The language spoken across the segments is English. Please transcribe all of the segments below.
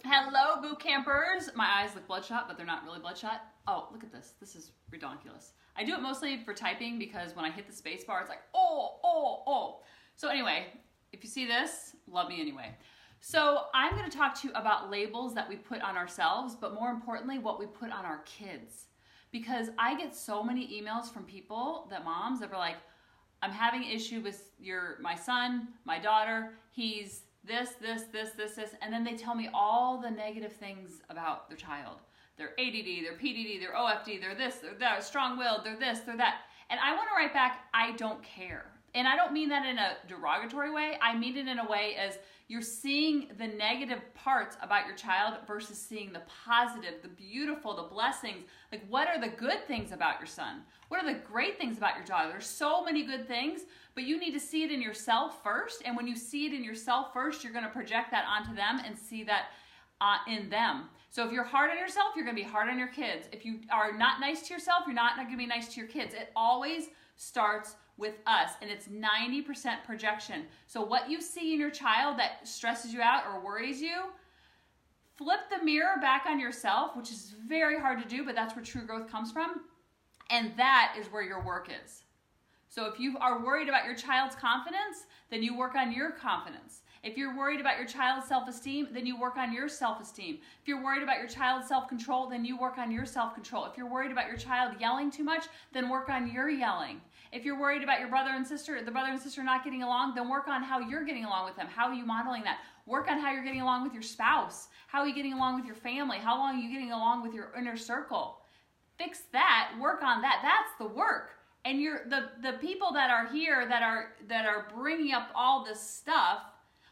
Hello, boot campers. My eyes look bloodshot, but they're not really bloodshot. Oh, look at this. This is ridiculous. I do it mostly for typing because when I hit the space bar, it's like, oh. So anyway, if you see this, love me anyway. So I'm going to talk to you about labels that we put on ourselves, but more importantly, what we put on our kids. Because I get so many emails from people, moms that are like, I'm having an issue with my son, my daughter, he's this, and then they tell me all the negative things about their child. They're ADD, they're PDD, they're OFD, they're this, they're that, strong-willed, they're this, they're that. And I want to write back, I don't care. And I don't mean that in a derogatory way. I mean it in a way as you're seeing the negative parts about your child versus seeing the positive, the beautiful, the blessings. Like, what are the good things about your son? What are the great things about your daughter? There's so many good things, but you need to see it in yourself first. And when you see it in yourself first, you're going to project that onto them and see that in them. So if you're hard on yourself, you're going to be hard on your kids. If you are not nice to yourself, you're not going to be nice to your kids. It always starts with us, and it's 90% projection. So what you see in your child that stresses you out or worries you, flip the mirror back on yourself, which is very hard to do, but that's where true growth comes from. And that is where your work is. So if you are worried about your child's confidence, then you work on your confidence. If you're worried about your child's self-esteem, then you work on your self-esteem. If you're worried about your child's self-control, then you work on your self-control. If you're worried about your child yelling too much, then work on your yelling. If you're worried about your brother and sister, the brother and sister not getting along, then work on how you're getting along with them. How are you modeling that? Work on how you're getting along with your spouse. How are you getting along with your family? How long are you getting along with your inner circle? Fix that, work on that. That's the work. And the people that are here that are bringing up all this stuff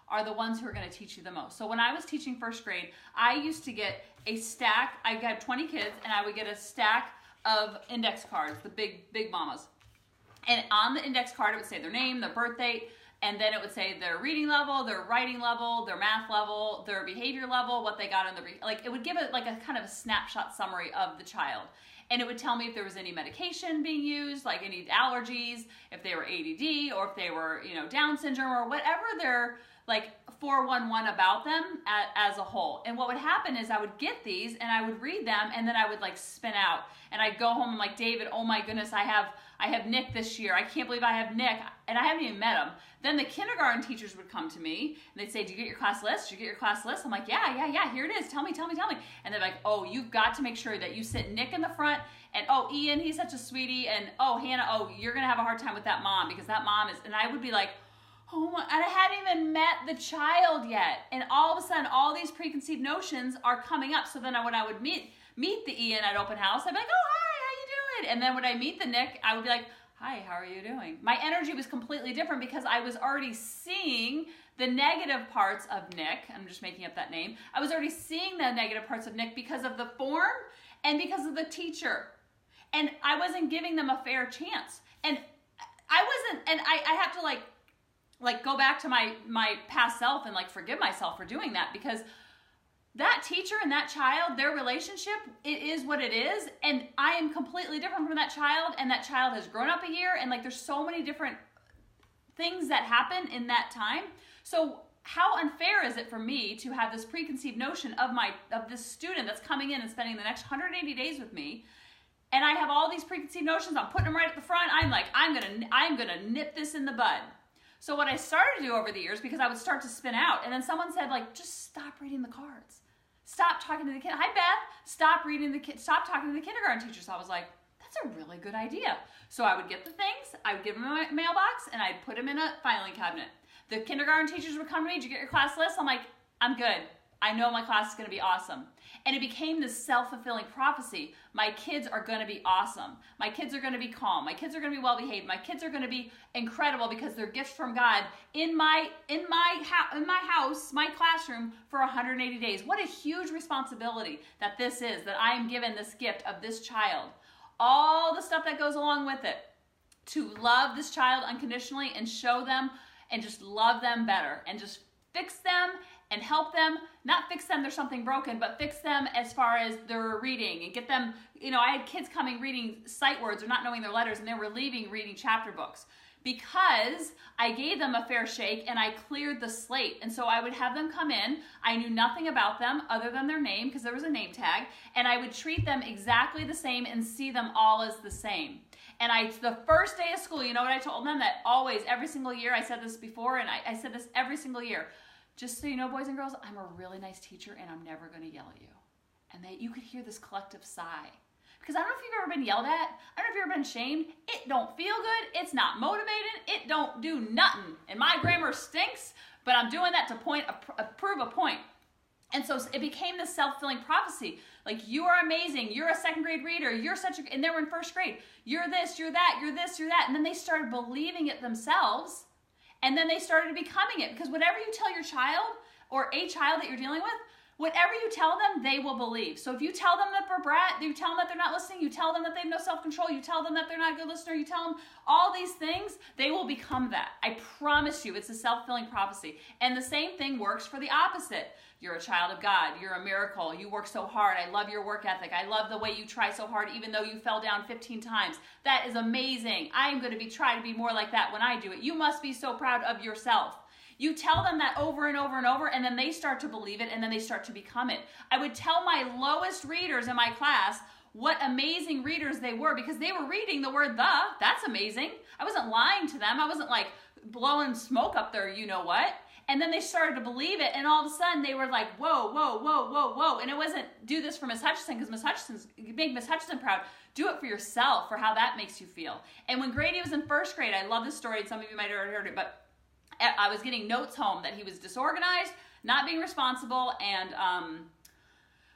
are the ones who are going to teach you the most. So when I was teaching first grade, I used to get a stack. I got 20 kids, and I would get a stack of index cards, the big mamas. And on the index card, it would say their name, their birth date, and then it would say their reading level, their writing level, their math level, their behavior level, what they got in it would give it like a kind of a snapshot summary of the child. And it would tell me if there was any medication being used, like any allergies, if they were ADD, or if they were, Down syndrome, or whatever their 411 about them as a whole. And what would happen is I would get these and I would read them, and then I would spin out, and I'd go home and like, David, oh my goodness, I have Nick this year. I can't believe I have Nick, and I haven't even met him. Then the kindergarten teachers would come to me and they'd say, do you get your class list? Did you get your class list? I'm like, yeah, here it is. Tell me. And they're like, oh, you've got to make sure that you sit Nick in the front, and oh, Ian, he's such a sweetie, and oh, Hannah, oh, you're gonna have a hard time with that mom because that mom is, and I would be like, oh my, and I hadn't even met the child yet. And all of a sudden, all these preconceived notions are coming up. So then when I would meet the Ian at open house, I'd be like, oh, hi, how you doing? And then when I meet the Nick, I would be like, hi, how are you doing? My energy was completely different because I was already seeing the negative parts of Nick. I'm just making up that name. I was already seeing the negative parts of Nick because of the form and because of the teacher. And I wasn't giving them a fair chance. And I wasn't, and I have to go back to my past self and forgive myself for doing that, because that teacher and that child, their relationship, it is what it is, and I am completely different from that child, and that child has grown up a year, and there's so many different things that happen in that time. So how unfair is it for me to have this preconceived notion of this student that's coming in and spending the next 180 days with me, and I have all these preconceived notions, I'm putting them right at the front, I'm like, I'm gonna nip this in the bud. So what I started to do over the years, because I would start to spin out, and then someone said, just stop reading the cards. Stop talking to the kid. Hi, Beth. Stop talking to the kindergarten teacher. So I was like, that's a really good idea. So I would get the things, I would give them in my mailbox, and I'd put them in a filing cabinet. The kindergarten teachers would come to me, did you get your class list? I'm like, I'm good. I know my class is going to be awesome. And it became this self-fulfilling prophecy. My kids are going to be awesome. My kids are going to be calm. My kids are going to be well-behaved. My kids are going to be incredible because they're gifts from God in my house, my classroom, for 180 days. What a huge responsibility that this is, that I am given this gift of this child. All the stuff that goes along with it. To love this child unconditionally and show them and just love them better and just fix them and help them, not fix them, there's something broken, but fix them as far as their reading and get them, I had kids coming reading sight words or not knowing their letters, and they were leaving reading chapter books. because I gave them a fair shake and I cleared the slate. And so I would have them come in. I knew nothing about them other than their name because there was a name tag. And I would treat them exactly the same and see them all as the same. And the first day of school, you know what I told them? That always, every single year, I said this before, and I said this every single year. Just so you know, boys and girls, I'm a really nice teacher and I'm never going to yell at you. And you could hear this collective sigh. Because I don't know if you've ever been yelled at. I don't know if you've ever been shamed. It don't feel good. It's not motivating. It don't do nothing. And my grammar stinks, but I'm doing that to prove a point. And so it became this self-fulfilling prophecy. Like, you are amazing. You're a second grade reader. You're and they were in first grade. You're this, you're that, you're this, you're that. And then they started believing it themselves. And then they started becoming it. Because whatever you tell your child or a child that you're dealing with, whatever you tell them, they will believe. So if you tell them that they're a brat, you tell them that they're not listening, you tell them that they have no self-control, you tell them that they're not a good listener, you tell them all these things, they will become that. I promise you, it's a self-fulfilling prophecy. And the same thing works for the opposite. You're a child of God. You're a miracle. You work so hard. I love your work ethic. I love the way you try so hard even though you fell down 15 times. That is amazing. I am going to try to be more like that when I do it. You must be so proud of yourself. You tell them that over and over and over, and then they start to believe it, and then they start to become it. I would tell my lowest readers in my class what amazing readers they were because they were reading the word the. That's amazing. I wasn't lying to them. I wasn't like blowing smoke up there, you know what? And then they started to believe it, and all of a sudden they were like, whoa, whoa, whoa, whoa, whoa. And it wasn't do this for Miss Hutchinson because make Miss Hutchinson proud. Do it for yourself, for how that makes you feel. And when Grady was in first grade, I love this story, and some of you might have already heard it, but I was getting notes home that he was disorganized, not being responsible, and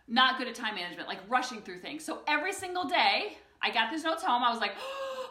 not good at time management, like rushing through things. So every single day, I got these notes home. I was like,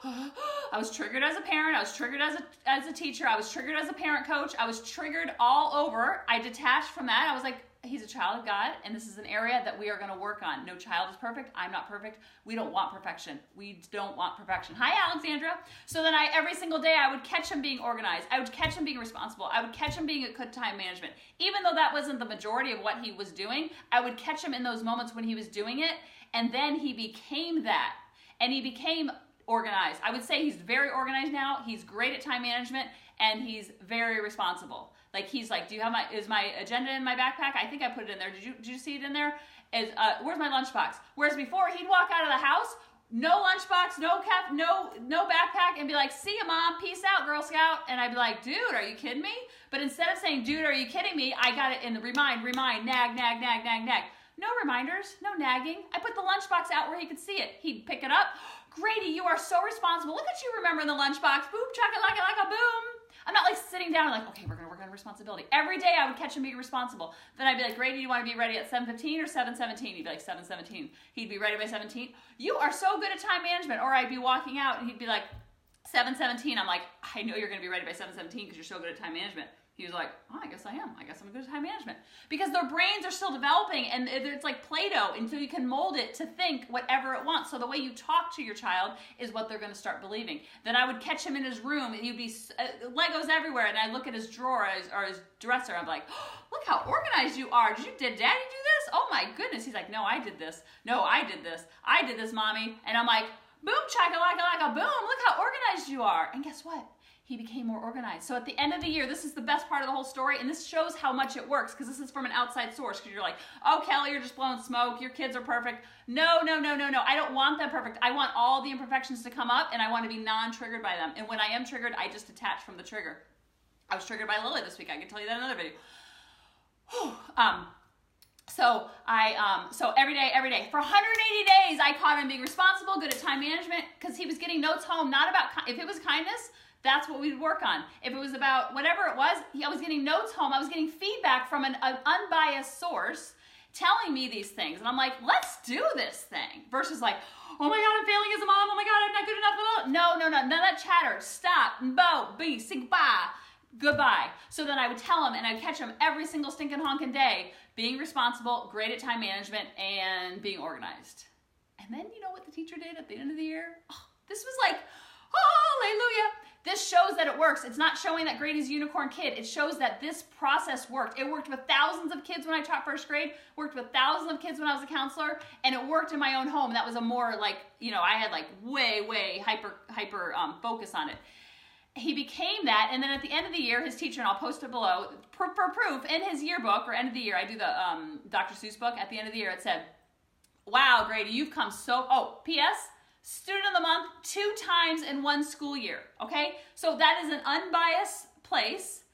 I was triggered as a parent. I was triggered as a teacher. I was triggered as a parent coach. I was triggered all over. I detached from that. I was like, he's a child of God, and this is an area that we are going to work on. No child is perfect. I'm not perfect. We don't want perfection. We don't want perfection. Hi, Alexandra. So then every single day, I would catch him being organized. I would catch him being responsible. I would catch him being a good time management. Even though that wasn't the majority of what he was doing, I would catch him in those moments when he was doing it, and then he became that. And he became organized. I would say he's very organized now. He's great at time management, and he's very responsible. Like, he's like, is my agenda in my backpack? I think I put it in there. Did you see it in there? Where's my lunchbox? Whereas before, he'd walk out of the house, no lunchbox, no backpack, and be like, see ya, Mom, peace out, Girl Scout. And I'd be like, dude, are you kidding me? But instead of saying, dude, are you kidding me? I got it in the remind, nag, nag, nag, nag, nag. No reminders, no nagging. I put the lunchbox out where he could see it. He'd pick it up. Grady, you are so responsible. Look at you remembering the lunchbox. Boom, chaka-laka, like a boom. I'm not like sitting down and like, okay, we're going to work on responsibility. Every day I would catch him being responsible. Then I'd be like, Grady, do you want to be ready at 7:15 or 7:17? He'd be like, 7:17. He'd be ready by 7:17. You are so good at time management. Or I'd be walking out and he'd be like, 7:17. I'm like, I know you're going to be ready by 7:17 because you're so good at time management. He was like, oh, I guess I am. I guess I'm good at time management. Because their brains are still developing, and it's like Play-Doh, and so you can mold it to think whatever it wants. So the way you talk to your child is what they're going to start believing. Then I would catch him in his room, and he'd be Legos everywhere, and I'd look at his drawer or his dresser. I'm like, oh, look how organized you are. Did Daddy do this? Oh, my goodness. He's like, no, I did this. No, I did this. I did this, Mommy. And I'm like, boom, chaka-laka-laka, boom. Look how organized you are. And guess what? He became more organized. So at the end of the year, this is the best part of the whole story, and this shows how much it works, because this is from an outside source, because you're like, oh, Kelly, you're just blowing smoke, your kids are perfect. No, no, no, no, no. I don't want them perfect. I want all the imperfections to come up, and I want to be non-triggered by them. And when I am triggered, I just detach from the trigger. I was triggered by Lily this week. I can tell you that in another video. So every day, for 180 days, I caught him being responsible, good at time management, because he was getting notes home, not about, if it was kindness, that's what we'd work on. If it was about whatever it was, I was getting notes home. I was getting feedback from an unbiased source telling me these things. And I'm like, let's do this thing. Versus like, oh my God, I'm failing as a mom. Oh my God, I'm not good enough. No, no, no, none of that chatter. Stop, bo, be, say goodbye. Goodbye. So then I would tell him, and I'd catch him every single stinking honking day, being responsible, great at time management, and being organized. And then you know what the teacher did at the end of the year? Oh, this was like, oh, hallelujah. This shows that it works. It's not showing that Grady's a unicorn kid. It shows that this process worked. It worked with thousands of kids when I taught first grade, worked with thousands of kids when I was a counselor, and it worked in my own home. That was a more like, you know, I had like way hyper focus on it. he became that, and then at the end of the year, his teacher, and I'll post it below, for proof, in his yearbook, or end of the year, I do the Dr. Seuss book, at the end of the year, it said, wow, Grady, you've come so, oh, P.S., student of the month 2 times in 1 school year, okay? So that is an unbiased place.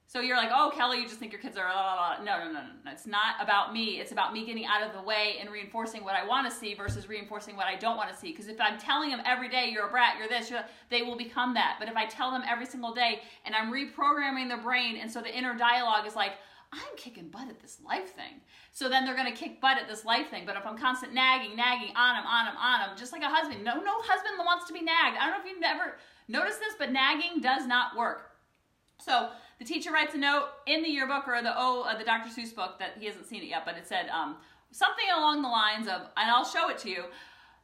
So you're like, oh, Kelly, you just think your kids are blah, blah, blah. No. It's not about me. It's about me getting out of the way and reinforcing what I want to see versus reinforcing what I don't want to see. Because if I'm telling them every day, you're a brat, you're this, they will become that. But if I tell them every single day and I'm reprogramming their brain, and so the inner dialogue is like, I'm kicking butt at this life thing. So then they're going to kick butt at this life thing. But if I'm constant nagging on them, just like a husband. No husband wants to be nagged. I don't know if you've ever noticed this, but nagging does not work. So the teacher writes a note in the yearbook, or the Dr. Seuss book, that he hasn't seen it yet, but it said something along the lines of, and I'll show it to you.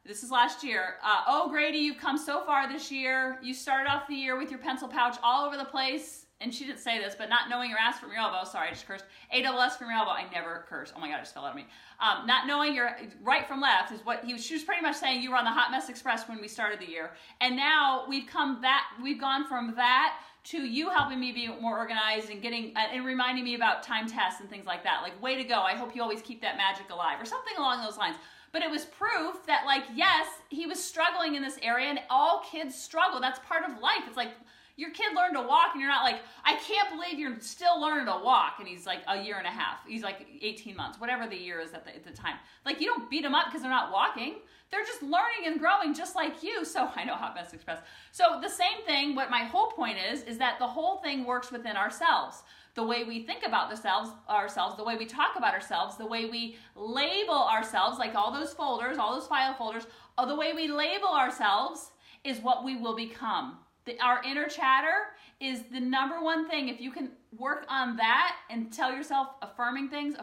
This is last year. Oh, Grady, you've come so far this year. You started off the year with your pencil pouch all over the place. And she didn't say this, but not knowing your ass from your elbow. Sorry, I just cursed. ASS from your elbow. I never curse. Oh my God, it just fell out of me. Not knowing your right from left is what she was pretty much saying. You were on the Hot Mess Express when we started the year. And now we've gone from that to you helping me be more organized and and reminding me about time tests and things like that. Like, way to go. I hope you always keep that magic alive, or something along those lines. But it was proof that, like, yes, he was struggling in this area, and all kids struggle. That's part of life. It's like, your kid learned to walk, and you're not like, I can't believe you're still learning to walk, and he's like a year and a half. He's like 18 months, whatever the year is at the time. Like, you don't beat them up because they're not walking. They're just learning and growing just like you. So I know Hot Mess Express. So the same thing, what my whole point is that the whole thing works within ourselves. The way we think about ourselves, the way we talk about ourselves, the way we label ourselves, like all those folders, all those file folders, the way we label ourselves is what we will become. Our inner chatter is the number one thing. If you can work on that and tell yourself affirming things,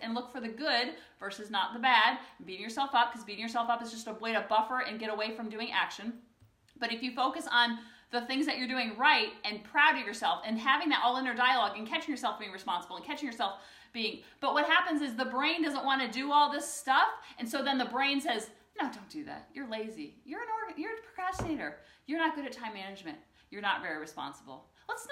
and look for the good versus not the bad, beating yourself up, because beating yourself up is just a way to buffer and get away from doing action. But if you focus on the things that you're doing right and proud of yourself and having that all inner dialogue and catching yourself being responsible and catching yourself being, but what happens is the brain doesn't want to do all this stuff, and so then the brain says, no, don't do that. You're lazy. You're a procrastinator. You're not good at time management. You're not very responsible. Let's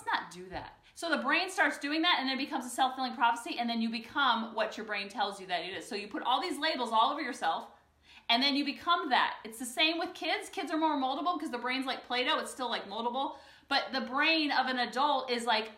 not do that. So the brain starts doing that, and then it becomes a self-fulfilling prophecy, and then you become what your brain tells you that it is. So you put all these labels all over yourself, and then you become that. It's the same with kids. Kids are more moldable because the brain's like Play-Doh. It's still like moldable. But the brain of an adult is like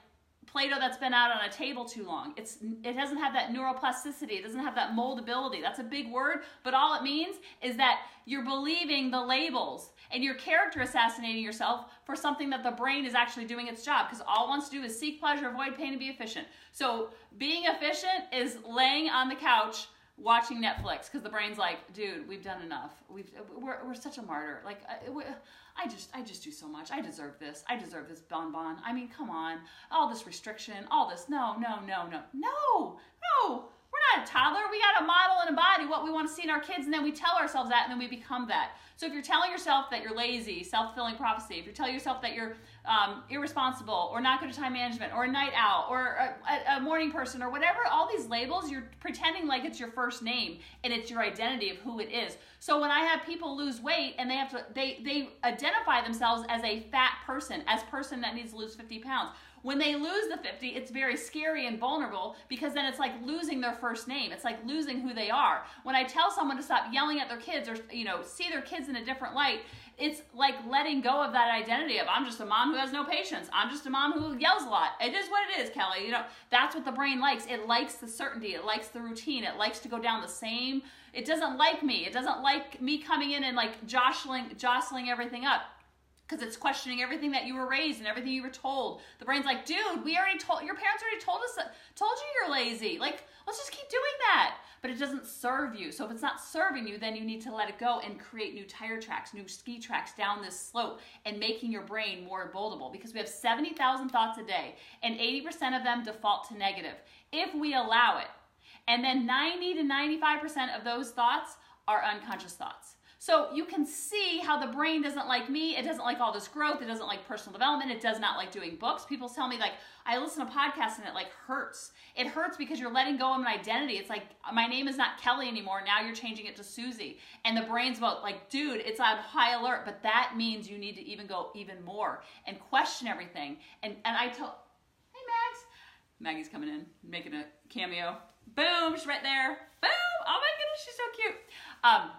Play-Doh that's been out on a table too long. It doesn't have that neuroplasticity. It doesn't have that moldability. That's a big word, but all it means is that you're believing the labels, and you're character assassinating yourself for something that the brain is actually doing its job, because all it wants to do is seek pleasure, avoid pain, and be efficient. So being efficient is laying on the couch watching Netflix, because the brain's like, dude, we've done enough. We're such a martyr. Like, I just do so much. I deserve this. I deserve this bonbon. I mean, come on. All this restriction, all this. No. We're not a toddler. We got to model and embody what we want to see in our kids, and then we tell ourselves that, and then we become that. So if you're telling yourself that you're lazy, self-fulfilling prophecy, if you're telling yourself that you're irresponsible or not good at time management or a night owl or a morning person or whatever, all these labels, you're pretending like it's your first name and it's your identity of who it is. So when I have people lose weight and they identify themselves as a fat person, as person that needs to lose 50 pounds. When they lose the 50, it's very scary and vulnerable, because then it's like losing their first name. It's like losing who they are. When I tell someone to stop yelling at their kids, or see their kids in a different light, it's like letting go of that identity of, I'm just a mom who has no patience. I'm just a mom who yells a lot. It is what it is, Kelly. That's what the brain likes. It likes the certainty. It likes the routine. It likes to go down the same. It doesn't like me. It doesn't like me coming in and like jostling everything up, because it's questioning everything that you were raised and everything you were told. The brain's like, dude, your parents already told you you're lazy. Like, let's just keep doing that. But it doesn't serve you. So if it's not serving you, then you need to let it go and create new tire tracks, new ski tracks down this slope, and making your brain more moldable, because we have 70,000 thoughts a day, and 80% of them default to negative if we allow it. And then 90 to 95% of those thoughts are unconscious thoughts. So you can see how the brain doesn't like me. It doesn't like all this growth. It doesn't like personal development. It does not like doing books. People tell me, like, I listen to podcasts and it like hurts. It hurts because you're letting go of an identity. It's like, my name is not Kelly anymore. Now you're changing it to Susie. And the brain's about like, dude, it's on high alert. But that means you need to even go even more and question everything. And I tell, hey, Max. Maggie's coming in, making a cameo. Boom, she's right there. Boom. Oh my goodness, she's so cute.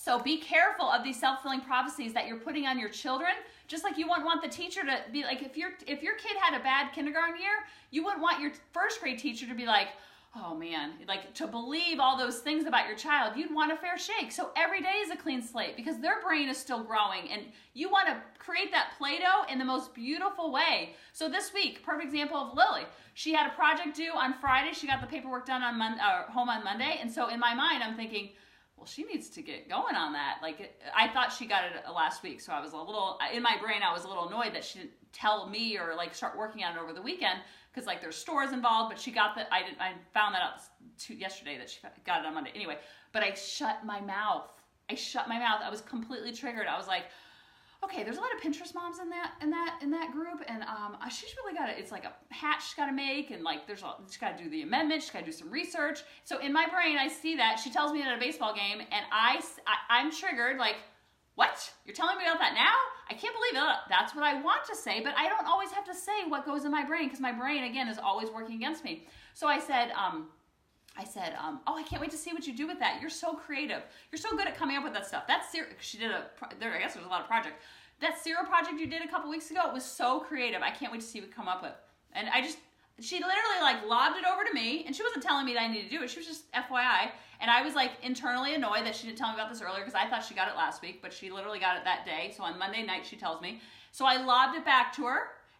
So be careful of these self-fulfilling prophecies that you're putting on your children. Just like you wouldn't want the teacher to be like, if your kid had a bad kindergarten year, you wouldn't want your first grade teacher to be like, oh man, like to believe all those things about your child. You'd want a fair shake. So every day is a clean slate because their brain is still growing and you want to create that Play-Doh in the most beautiful way. So this week, perfect example of Lily. She had a project due on Friday. She got the paperwork done on home on Monday. And so in my mind, I'm thinking, well, she needs to get going on that. Like, I thought she got it last week, so I was a little, in my brain, I was a little annoyed that she didn't tell me or like start working on it over the weekend because like there's stores involved, but she got the, I found that out yesterday that she got it on Monday. Anyway, but I shut my mouth. I was completely triggered. I was like, okay, there's a lot of Pinterest moms in that group, and she's really got it. It's like a hat she's got to make, and like she's got to do the amendment. She's got to do some research. So in my brain, I see that she tells me at a baseball game, and I'm triggered. Like, what? You're telling me about that now? I can't believe it. That's what I want to say, but I don't always have to say what goes in my brain because my brain again is always working against me. So I said, oh, I can't wait to see what you do with that. You're so creative. You're so good at coming up with that stuff. That's she did I guess there's a lot of projects. That cereal project you did a couple weeks ago, it was so creative. I can't wait to see what you come up with. And she literally like lobbed it over to me, and she wasn't telling me that I needed to do it. She was just FYI. And I was like internally annoyed that she didn't tell me about this earlier because I thought she got it last week, but she literally got it that day. So on Monday night, she tells me. So I lobbed it back to her,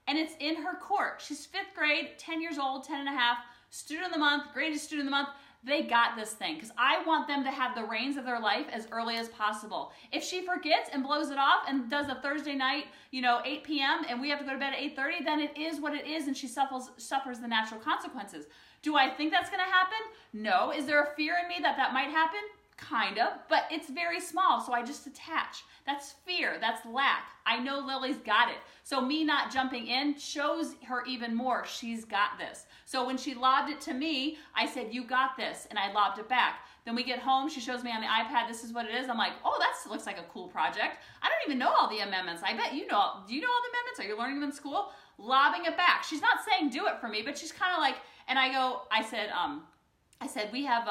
and it's in her court. She's 5th grade, 10 years old, 10 and a half, student of the month, greatest student of the month. They got this thing because I want them to have the reins of their life as early as possible. If she forgets and blows it off and does a Thursday night, 8 p.m. and we have to go to bed at 8:30, then it is what it is and she suffers the natural consequences. Do I think that's going to happen? No. Is there a fear in me that might happen? Kind of, but it's very small, so I just attach. That's fear, that's lack. I know Lily's got it. So me not jumping in shows her even more. She's got this. So when she lobbed it to me, I said, you got this, and I lobbed it back. Then we get home, she shows me on the iPad, this is what it is. I'm like, oh, that looks like a cool project. I don't even know all the amendments. I bet you know. Do you know all the amendments? Are you learning them in school? Lobbing it back. She's not saying do it for me, but she's kind of like, and I said, we have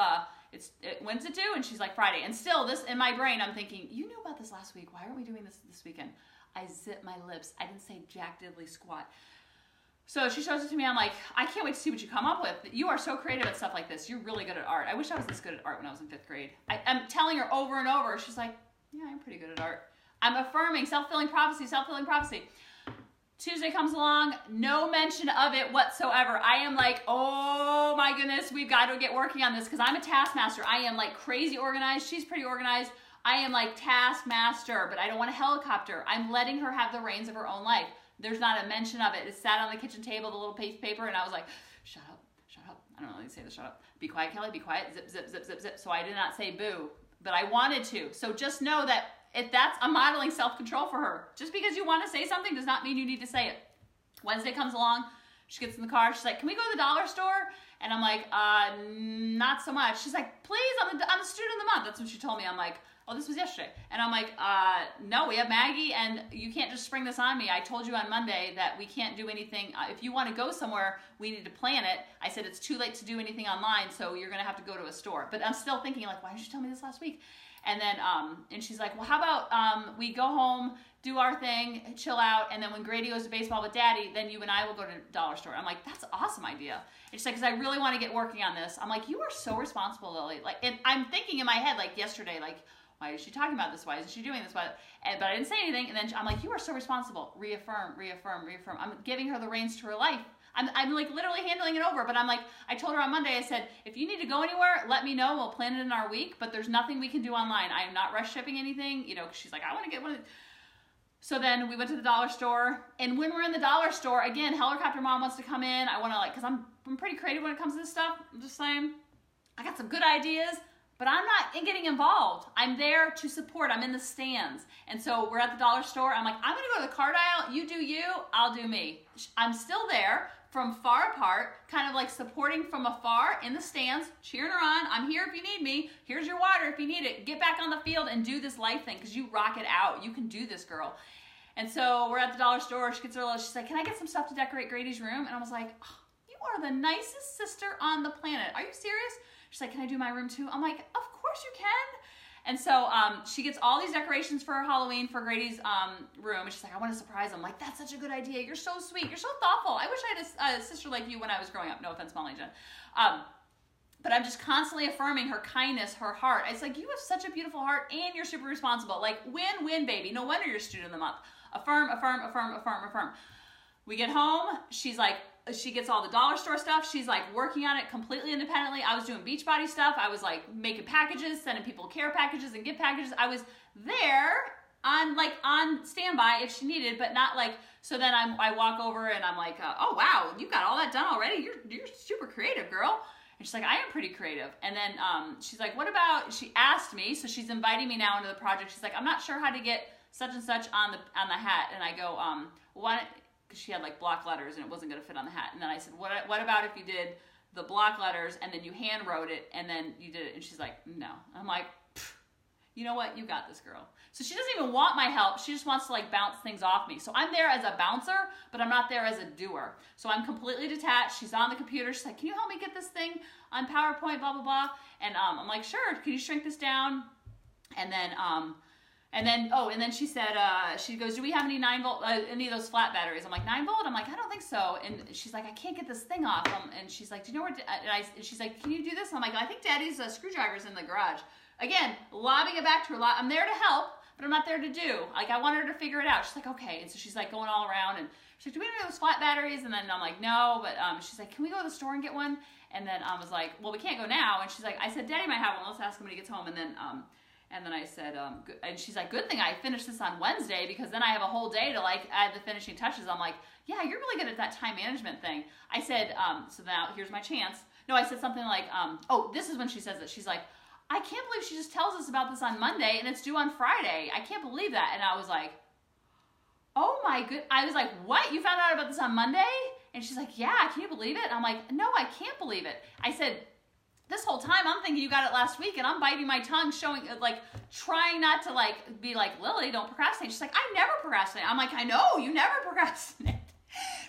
when's it due? And she's like, Friday. And still, this in my brain, I'm thinking, you knew about this last week. Why aren't we doing this weekend? I zipped my lips. I didn't say jack diddly squat. So she shows it to me. I'm like, I can't wait to see what you come up with. You are so creative at stuff like this. You're really good at art. I wish I was this good at art when I was in 5th grade. I'm telling her over and over. She's like, yeah, I'm pretty good at art. I'm affirming self-fulfilling prophecy, self-fulfilling prophecy. Tuesday comes along, no mention of it whatsoever. I am like, oh my goodness, we've got to get working on this because I'm a taskmaster. I am like crazy organized. She's pretty organized. I am like taskmaster, but I don't want a helicopter. I'm letting her have the reins of her own life. There's not a mention of it. It sat on the kitchen table, the little piece of paper, and I was like, shut up, shut up. I don't know how to say this, shut up. Be quiet, Kelly, be quiet. Zip, zip, zip, zip, zip. So I did not say boo, but I wanted to. So just know that if I'm modeling self-control for her. Just because you want to say something does not mean you need to say it. Wednesday comes along, she gets in the car, she's like, can we go to the dollar store? And I'm like, not so much. She's like, please, I'm the student of the month. That's what she told me. I'm like, oh, this was yesterday. And I'm like, no, we have Maggie, and you can't just spring this on me. I told you on Monday that we can't do anything. If you want to go somewhere, we need to plan it. I said, it's too late to do anything online, so you're going to have to go to a store. But I'm still thinking, like, why didn't you tell me this last week? And then, and she's like, well, how about we go home, do our thing, chill out, and then when Grady goes to baseball with Daddy, then you and I will go to the dollar store. I'm like, that's an awesome idea. And she's like, because I really want to get working on this. I'm like, you are so responsible, Lily. Like, and I'm thinking in my head, like yesterday, like, why is she talking about this? Why isn't she doing this? But I didn't say anything. And then I'm like, you are so responsible. Reaffirm, reaffirm, reaffirm. I'm giving her the reins to her life. I'm like literally handling it over, but I'm like, I told her on Monday, I said, if you need to go anywhere, let me know. We'll plan it in our week, but there's nothing we can do online. I am not rush shipping anything. She's like, I want to get one of the... So then we went to the dollar store, and when we're in the dollar store, again, helicopter mom wants to come in. I want to because I'm pretty creative when it comes to this stuff. I'm just saying, I got some good ideas, but I'm not getting involved. I'm there to support. I'm in the stands. And so we're at the dollar store. I'm like, I'm going to go to the card aisle. You do you, I'll do me. I'm still there from far apart, kind of like supporting from afar in the stands, cheering her on. I'm here if you need me. Here's your water if you need it. Get back on the field and do this life thing because you rock it out. You can do this, girl. And so we're at the dollar store. She gets her little, she's like, can I get some stuff to decorate Grady's room? And I was like, oh, you are the nicest sister on the planet. Are you serious? She's like, can I do my room too? I'm like, of course you can. And so she gets all these decorations for Halloween for Grady's room. And she's like, I want to surprise him. I'm like, that's such a good idea. You're so sweet. You're so thoughtful. I wish I had a sister like you when I was growing up. No offense, Molly Jen. But I'm just constantly affirming her kindness, her heart. It's like, you have such a beautiful heart and you're super responsible. Like, win-win, baby. No wonder you're student of the month. Affirm, affirm, affirm, affirm, affirm. We get home. She's like, she gets all the dollar store stuff. She's like working on it completely independently. I was doing Beachbody stuff. I was like making packages, sending people care packages and gift packages. I was there on standby if she needed, but not like, so then I walk over and I'm like, oh wow, you got all that done already? You're super creative, girl. And she's like, I am pretty creative. And then she's like, what about, she asked me, so she's inviting me now into the project. She's like, I'm not sure how to get such and such on the hat. And I go, why? Because she had like block letters and it wasn't going to fit on the hat. And then I said, what about if you did the block letters and then you hand wrote it and then you did it? And she's like, no. I'm like, you know what? You got this, girl. So she doesn't even want my help. She just wants to like bounce things off me. So I'm there as a bouncer, but I'm not there as a doer. So I'm completely detached. She's on the computer. She's like, can you help me get this thing on PowerPoint, blah, blah, blah. And I'm like, sure. Can you shrink this down? And then she said, she goes, do we have any 9-volt, any of those flat batteries? I'm like, 9-volt? I'm like, I don't think so. And she's like, I can't get this thing off. And she's like, do you know where, and she's like, can you do this? And I'm like, I think Daddy's screwdriver's in the garage. Again, lobbing it back to her. I'm there to help, but I'm not there to do. Like, I want her to figure it out. She's like, okay. And so she's like going all around and she's like, do we have any of those flat batteries? And then I'm like, no, but she's like, can we go to the store and get one? And then I was like, well, we can't go now. And she's like, I said, Daddy might have one. Let's ask him when he gets home. And then I said, and she's like, good thing I finished this on Wednesday because then I have a whole day to like add the finishing touches. I'm like, yeah, you're really good at that time management thing. I said, so now here's my chance. No, I said something like, oh, this is when she says it. She's like, I can't believe she just tells us about this on Monday and it's due on Friday. I can't believe that. And I was like, oh my good. I was like, what? You found out about this on Monday? And she's like, yeah, can you believe it? I'm like, no, I can't believe it. I said, this whole time I'm thinking you got it last week and I'm biting my tongue showing, like, trying not to like be like, Lily, don't procrastinate. She's like, I never procrastinate. I'm like, I know, you never procrastinate.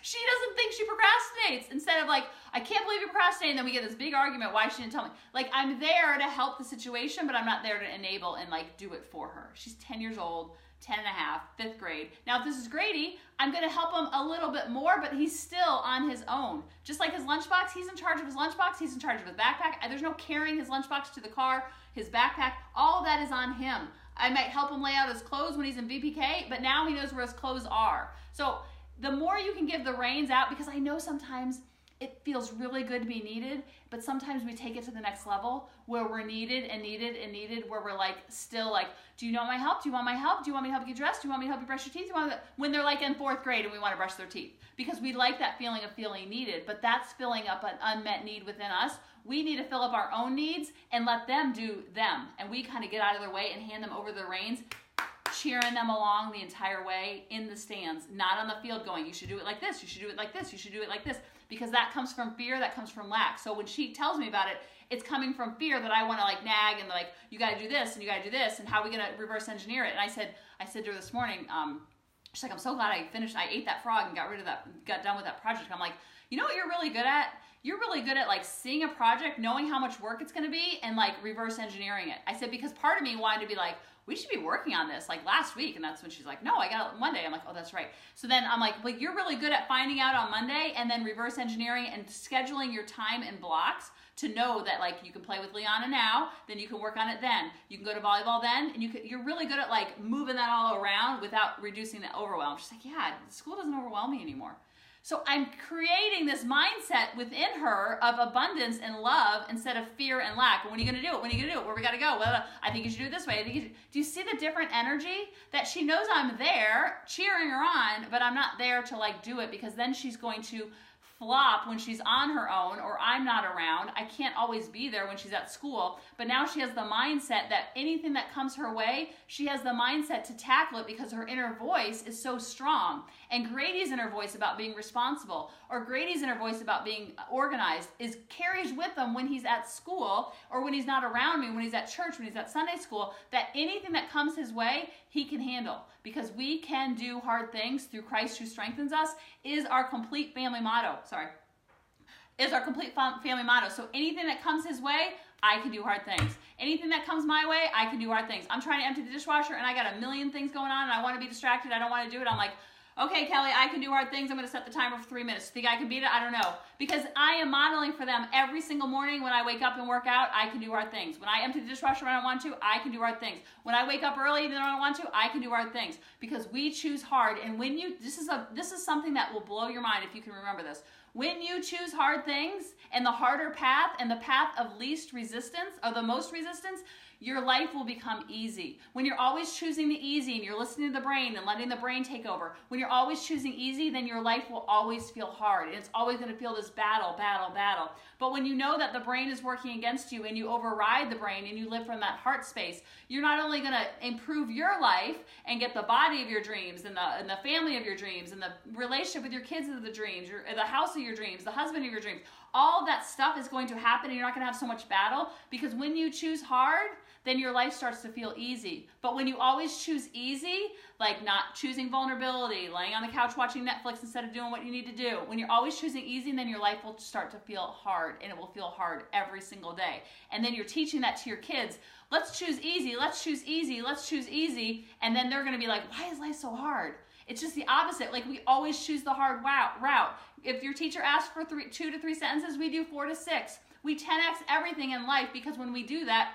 She doesn't think she procrastinates. Instead of like, I can't believe you procrastinated, and then we get this big argument why she didn't tell me. Like, I'm there to help the situation, but I'm not there to enable and like do it for her. She's 10 years old, 10 and a half, 5th grade. Now, if this is Grady, I'm going to help him a little bit more, but he's still on his own. Just like his lunchbox, he's in charge of his lunchbox. He's in charge of his backpack. There's no carrying his lunchbox to the car, his backpack. All of that is on him. I might help him lay out his clothes when he's in VPK, but now he knows where his clothes are. So the more you can give the reins out, because I know sometimes it feels really good to be needed, but sometimes we take it to the next level where we're needed and needed and needed, where we're like still like, do you want my help? Do you want my help? Do you want me to help you get dressed? Do you want me to help you brush your teeth? Do you want me to... When they're like in 4th grade and we want to brush their teeth, because we like that feeling of feeling needed, but that's filling up an unmet need within us. We need to fill up our own needs and let them do them. And we kind of get out of their way and hand them over the reins, cheering them along the entire way in the stands, not on the field going, you should do it like this, you should do it like this, you should do it like this, because that comes from fear, that comes from lack. So when she tells me about it, it's coming from fear that I want to like nag and like, you got to do this and you got to do this, and how are we going to reverse engineer it? And I said to her this morning, she's like, I'm so glad I ate that frog and got done with that project. I'm like, you know what you're really good at? You're really good at like seeing a project, knowing how much work it's going to be, and like reverse engineering it. I said, because part of me wanted to be like, we should be working on this like last week. And that's when she's like, no, I got it Monday. I'm like, oh, that's right. So then I'm like, but you're really good at finding out on Monday and then reverse engineering and scheduling your time in blocks to know that like you can play with Liana now, then you can work on it then. You can go to volleyball then, and you're really good at like moving that all around without reducing the overwhelm. She's like, yeah, school doesn't overwhelm me anymore. So I'm creating this mindset within her of abundance and love instead of fear and lack. When are you going to do it? When are you going to do it? Where we got to go? Well, I think you should do it this way. Do you see the different energy? That she knows I'm there cheering her on, but I'm not there to like do it, because then she's going to flop when she's on her own or I'm not around. I can't always be there when she's at school. But now she has the mindset that anything that comes her way, she has the mindset to tackle it because her inner voice is so strong. And Grady's inner voice about being responsible, or Grady's inner voice about being organized, carries with him when he's at school or when he's not around me, when he's at church, when he's at Sunday school, that anything that comes his way, he can handle. Because we can do hard things through Christ who strengthens us is our complete family motto. Is our complete family motto. So anything that comes his way, I can do hard things. Anything that comes my way, I can do hard things. I'm trying to empty the dishwasher and I got a million things going on and I want to be distracted. I don't want to do it. I'm like, okay, Kelly, I can do hard things. I'm going to set the timer for 3 minutes. Think I can beat it? I don't know. Because I am modeling for them every single morning when I wake up and work out, I can do hard things. When I empty the dishwasher when I don't want to, I can do hard things. When I wake up early and I don't want to, I can do hard things. Because we choose hard. And when you, this is something that will blow your mind if you can remember this. When you choose hard things and the harder path and the path of least resistance, or the most resistance, your life will become easy. When you're always choosing the easy and you're listening to the brain and letting the brain take over, when you're always choosing easy, then your life will always feel hard. And it's always going to feel this battle. But when you know that the brain is working against you and you override the brain and you live from that heart space, you're not only going to improve your life and get the body of your dreams and the family of your dreams and the relationship with your kids of the dreams, the house of your dreams, the husband of your dreams. All that stuff is going to happen and you're not going to have so much battle, because when you choose hard, then your life starts to feel easy. But when you always choose easy, like not choosing vulnerability, laying on the couch watching Netflix instead of doing what you need to do, when you're always choosing easy, then your life will start to feel hard, and it will feel hard every single day. And then you're teaching that to your kids. Let's choose easy, let's choose easy, let's choose easy. And then they're going to be like, why is life so hard? It's just the opposite. Like, we always choose the hard route. If your teacher asks for 2 to 3 sentences, we do 4 to 6. We 10x everything in life, because when we do that,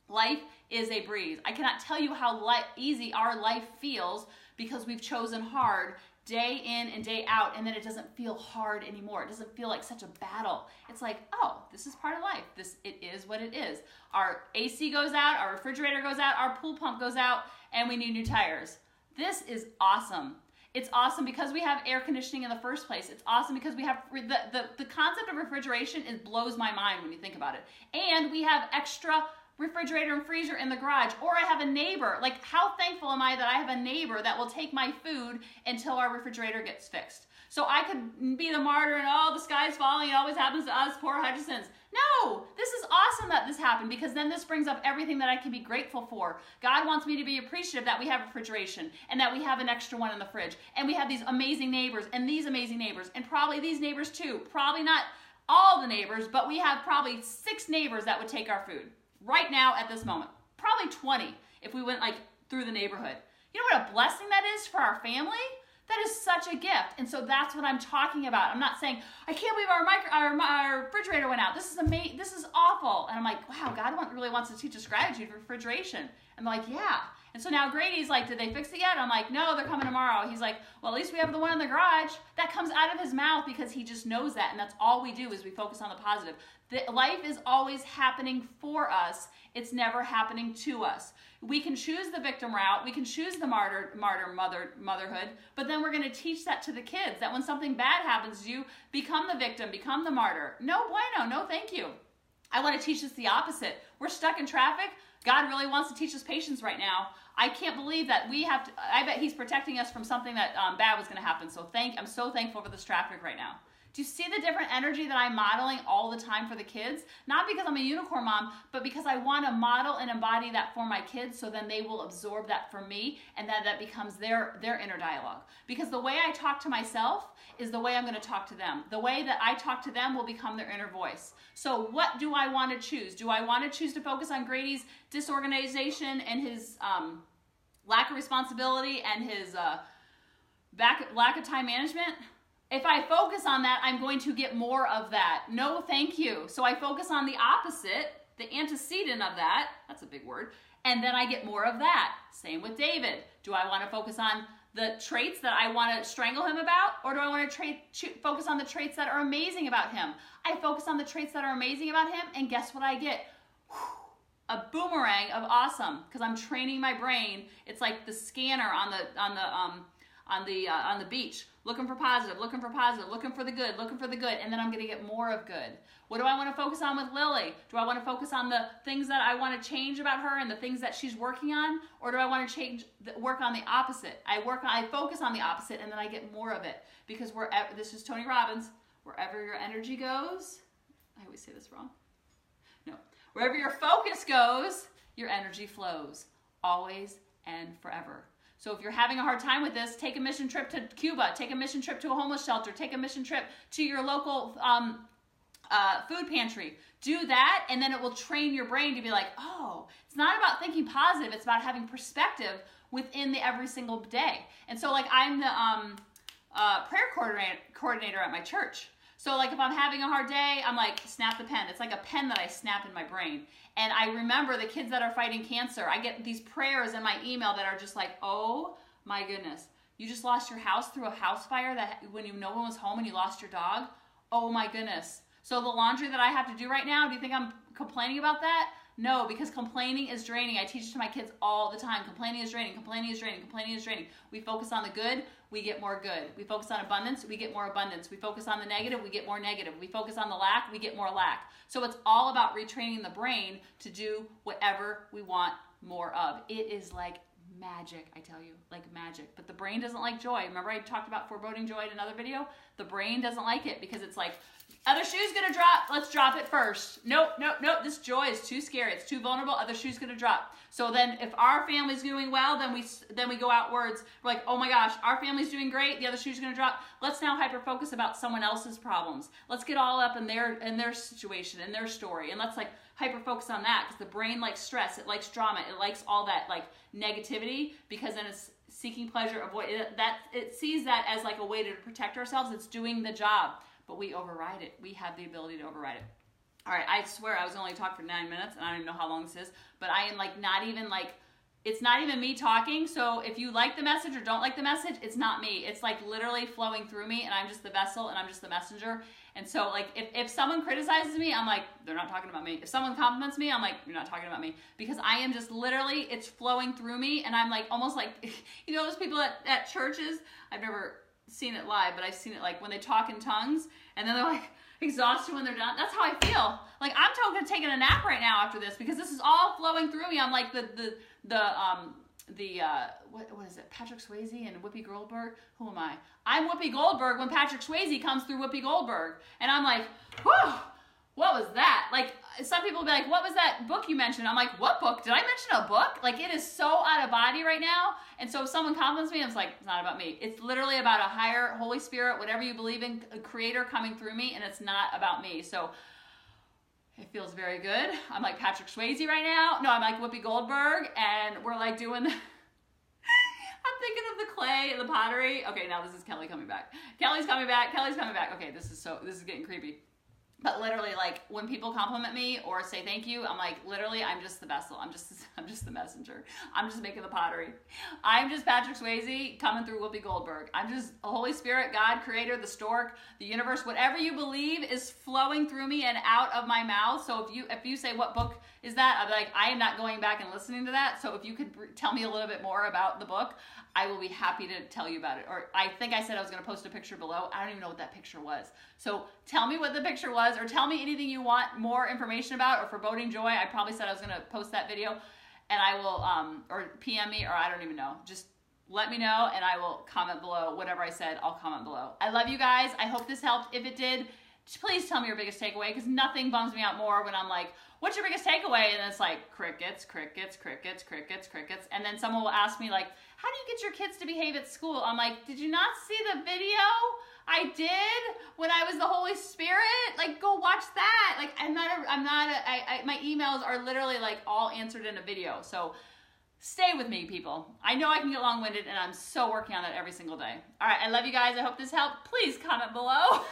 life is a breeze. I cannot tell you how easy our life feels because we've chosen hard day in and day out, and then it doesn't feel hard anymore. It doesn't feel like such a battle. It's like, oh, this is part of life. It is what it is. Our AC goes out, our refrigerator goes out, our pool pump goes out, and we need new tires. This is awesome. It's awesome because we have air conditioning in the first place. It's awesome because we have the concept of refrigeration blows my mind when you think about it. And we have extra refrigerator and freezer in the garage. Or I have a neighbor. Like, how thankful am I that I have a neighbor that will take my food until our refrigerator gets fixed? So I could be the martyr and, oh, the sky's falling, it always happens to us, poor Hutchisons. No, this is awesome that this happened, because then this brings up everything that I can be grateful for. God wants me to be appreciative that we have refrigeration and that we have an extra one in the fridge. And we have these amazing neighbors and these amazing neighbors and probably these neighbors too. Probably not all the neighbors, but we have probably 6 neighbors that would take our food right now at this moment. Probably 20 if we went like through the neighborhood. You know what a blessing that is for our family? That is such a gift. And so that's what I'm talking about. I'm not saying, I can't believe our refrigerator went out. This is amazing. This is awful. And I'm like, wow, God really wants to teach us gratitude for refrigeration. And they're like, yeah. And so now Grady's like, did they fix it yet? I'm like, no, they're coming tomorrow. He's like, well, at least we have the one in the garage. That comes out of his mouth because he just knows that. And that's all we do is we focus on the positive. Life is always happening for us. It's never happening to us. We can choose the victim route. We can choose the motherhood. But then we're going to teach that to the kids, that when something bad happens to you, become the victim, become the martyr. No bueno, no thank you. I want to teach us the opposite. We're stuck in traffic. God really wants to teach us patience right now. I can't believe that we have to, I bet he's protecting us from something that bad was going to happen. So I'm so thankful for this traffic right now. Do you see the different energy that I'm modeling all the time for the kids? Not because I'm a unicorn mom, but because I want to model and embody that for my kids, so then they will absorb that from me, and that becomes their inner dialogue. Because the way I talk to myself is the way I'm going to talk to them. The way that I talk to them will become their inner voice. So what do I want to choose? Do I want to choose to focus on Grady's disorganization and his lack of responsibility and his lack of time management? If I focus on that, I'm going to get more of that. No, thank you. So I focus on the opposite, the antecedent of that. That's a big word. And then I get more of that. Same with David. Do I want to focus on the traits that I want to strangle him about? Or do I want to focus on the traits that are amazing about him? I focus on the traits that are amazing about him, and guess what I get? A boomerang of awesome, because I'm training my brain. It's like the scanner on the beach. looking for positive, looking for positive, looking for the good, looking for the good, and then I'm going to get more of good. What do I want to focus on with Lily? Do I want to focus on the things that I want to change about her and the things that she's working on, or do I want to work on the opposite? I focus on the opposite, and then I get more of it, because this is Tony Robbins, wherever your energy goes, I always say this wrong. No, wherever your focus goes, your energy flows, always and forever. So if you're having a hard time with this, take a mission trip to Cuba, take a mission trip to a homeless shelter, take a mission trip to your local food pantry. Do that, and then it will train your brain to be like, oh, it's not about thinking positive, it's about having perspective within the every single day. And so like I'm the prayer coordinator at my church. So like if I'm having a hard day, I'm like, snap the pen. It's like a pen that I snap in my brain. And I remember the kids that are fighting cancer. I get these prayers in my email that are just like, oh my goodness. You just lost your house through a house fire when no one was home and you lost your dog. Oh my goodness. So the laundry that I have to do right now, do you think I'm complaining about that? No, because complaining is draining. I teach it to my kids all the time. Complaining is draining, complaining is draining, complaining is draining. We focus on the good, we get more good. We focus on abundance, we get more abundance. We focus on the negative, we get more negative. We focus on the lack, we get more lack. So it's all about retraining the brain to do whatever we want more of. It is like magic, I tell you, like magic. But the brain doesn't like joy. Remember I talked about foreboding joy in another video? The brain doesn't like it because it's like, other shoe's gonna drop, let's drop it first. Nope, nope, nope, this joy is too scary, it's too vulnerable, other shoe's gonna drop. So then if our family's doing well, then we go outwards, we're like, oh my gosh, our family's doing great, the other shoe's gonna drop. Let's now hyper-focus about someone else's problems. Let's get all up in their situation, in their story, and let's like hyper-focus on that, because the brain likes stress, it likes drama, it likes all that like negativity, because then it's seeking pleasure, it sees that as like a way to protect ourselves, it's doing the job. But we override it. We have the ability to override it. All right, I swear I was only talking for 9 minutes, and I don't even know how long this is, but I am like not even like, it's not even me talking, so if you like the message or don't like the message, it's not me. It's like literally flowing through me, and I'm just the vessel, and I'm just the messenger. And so like if someone criticizes me, I'm like, they're not talking about me. If someone compliments me, I'm like, you're not talking about me. Because I am just literally, it's flowing through me, and I'm like almost like, you know those people at churches? I've never seen it live, but I've seen it like when they talk in tongues and then they're like exhausted when they're done. That's how I feel. Like I'm taking a nap right now after this, because this is all flowing through me. I'm like what is it? Patrick Swayze and Whoopi Goldberg. Who am I? I'm Whoopi Goldberg when Patrick Swayze comes through Whoopi Goldberg, and I'm like, whew, what was that? Like some people will be like, what was that book you mentioned? I'm like, what book? Did I mention a book? Like it is so out of body right now. And so if someone compliments me, I'm like, it's not about me. It's literally about a higher Holy Spirit, whatever you believe in, a creator coming through me, and it's not about me. So it feels very good. I'm like Patrick Swayze right now. No, I'm like Whoopi Goldberg, and we're like doing the I'm thinking of the clay and the pottery. Okay, now this is Kelly coming back. Kelly's coming back. Kelly's coming back. Okay, this is getting creepy. But literally, like, when people compliment me or say thank you, I'm like, literally, I'm just the vessel. I'm just the messenger. I'm just making the pottery. I'm just Patrick Swayze coming through Whoopi Goldberg. I'm just a Holy Spirit, God, creator, the stork, the universe, whatever you believe is flowing through me and out of my mouth. So if you say, what book is that? I'll be like, I am not going back and listening to that. So if you could tell me a little bit more about the book, I will be happy to tell you about it. Or I think I said I was going to post a picture below. I don't even know what that picture was. So tell me what the picture was, or tell me anything you want more information about, or foreboding joy. I probably said I was going to post that video, and I will, or PM me, or I don't even know. Just let me know, and I will comment below. Whatever I said, I'll comment below. I love you guys. I hope this helped. If it did, please tell me your biggest takeaway, because nothing bums me out more when I'm like, what's your biggest takeaway? And it's like crickets, crickets, crickets, crickets, crickets. And then someone will ask me like, how do you get your kids to behave at school? I'm like, did you not see the video I did when I was the Holy Spirit? Like, go watch that. Like, my emails are literally like all answered in a video. So stay with me, people. I know I can get long-winded, and I'm so working on that every single day. All right, I love you guys. I hope this helped. Please comment below.